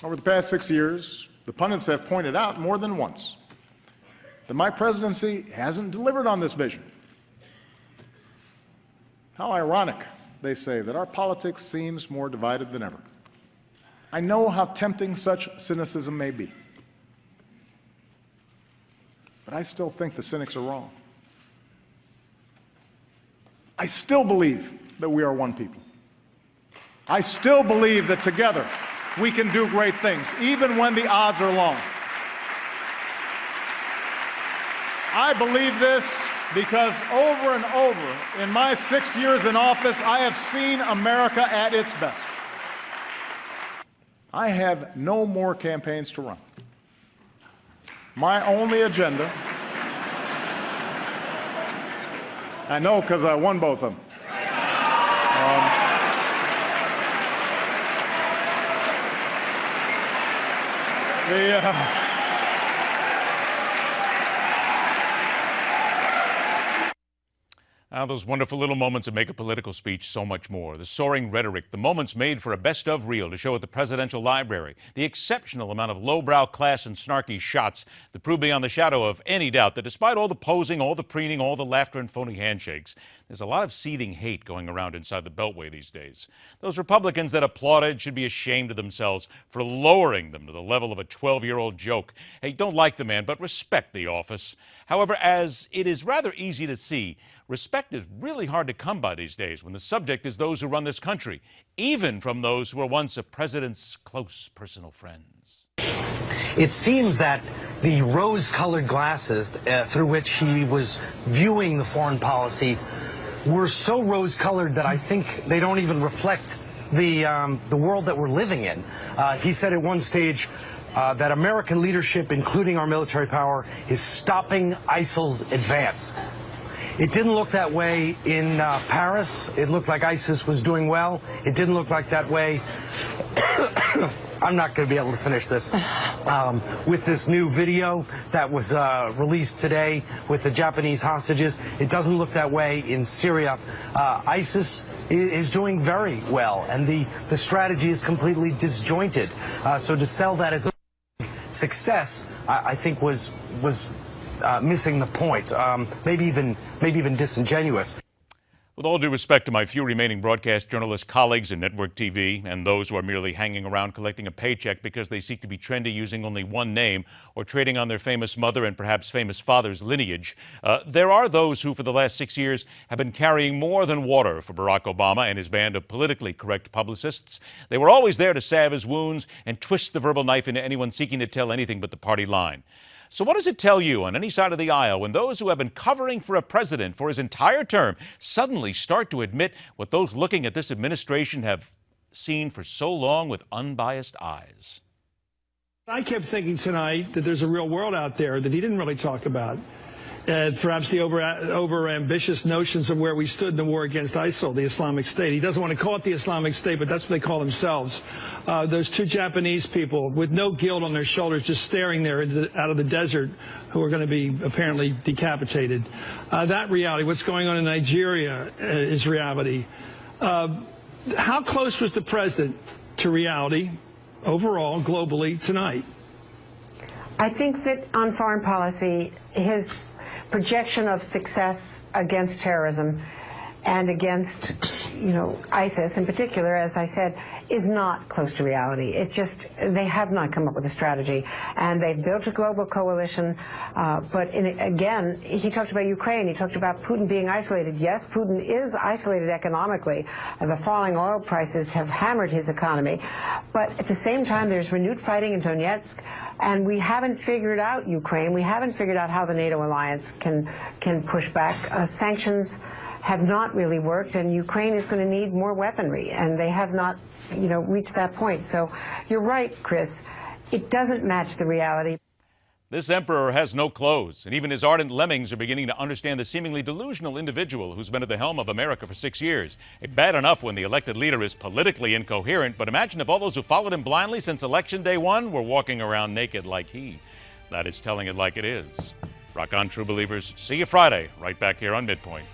Over the past 6 years, the pundits have pointed out more than once that my presidency hasn't delivered on this vision. How ironic, they say, that our politics seems more divided than ever. I know how tempting such cynicism may be, but I still think the cynics are wrong. I still believe that we are one people. I still believe that together we can do great things, even when the odds are long. I believe this because over and over in my 6 years in office, I have seen America at its best. I have no more campaigns to run. My only agenda, I know because I won both of them. Those wonderful little moments that make a political speech so much more. The soaring rhetoric, the moments made for a best-of reel to show at the presidential library, the exceptional amount of lowbrow class and snarky shots that prove beyond the shadow of any doubt that despite all the posing, all the preening, all the laughter and phony handshakes, there's a lot of seething hate going around inside the Beltway these days. Those Republicans that applauded should be ashamed of themselves for lowering them to the level of a 12-year-old joke. Hey, don't like the man, but respect the office. However, as it is rather easy to see, respect is really hard to come by these days when the subject is those who run this country, even from those who were once a president's close personal friends. It seems that the rose-colored glasses through which he was viewing the foreign policy were so rose-colored that I think they don't even reflect the world that we're living in. He said at one stage that American leadership, including our military power, is stopping ISIL's advance. It didn't look that way in Paris. It looked like ISIS was doing well. It didn't look like that way. I'm not going to be able to finish this. With this new video that was released today with the Japanese hostages, it doesn't look that way in Syria. ISIS is doing very well, and the strategy is completely disjointed. So to sell that as a success, I think was missing the point, maybe even disingenuous. With all due respect to my few remaining broadcast journalist colleagues in network TV and those who are merely hanging around collecting a paycheck because they seek to be trendy using only one name or trading on their famous mother and perhaps famous father's lineage, there are those who for the last 6 years have been carrying more than water for Barack Obama and his band of politically correct publicists. They were always there to salve his wounds and twist the verbal knife into anyone seeking to tell anything but the party line. So what does it tell you on any side of the aisle when those who have been covering for a president for his entire term suddenly start to admit what those looking at this administration have seen for so long with unbiased eyes? I kept thinking tonight that there's a real world out there that he didn't really talk about. Perhaps the over-ambitious notions of where we stood in the war against ISIL, the Islamic State. He doesn't want to call it the Islamic State, but that's what they call themselves. Those two Japanese people with no guilt on their shoulders just staring there out of the desert who are going to be apparently decapitated. That reality, what's going on in Nigeria is reality. How close was the president to reality overall, globally, tonight? I think that on foreign policy, his projection of success against terrorism and against, ISIS in particular, as I said, is not close to reality. It's just, they have not come up with a strategy. And they've built a global coalition. But again, he talked about Ukraine. He talked about Putin being isolated. Yes, Putin is isolated economically. The falling oil prices have hammered his economy. But at the same time, there's renewed fighting in Donetsk. And we haven't figured out Ukraine. We haven't figured out how the NATO alliance can push back. Sanctions have not really worked, and Ukraine is going to need more weaponry, and they have not, reached that point. So you're right, Chris. It doesn't match the reality. This emperor has no clothes, and even his ardent lemmings are beginning to understand the seemingly delusional individual who's been at the helm of America for 6 years. Bad enough when the elected leader is politically incoherent, but imagine if all those who followed him blindly since Election Day 1 were walking around naked like he. That is telling it like it is. Rock on, true believers. See you Friday, right back here on Midpoint.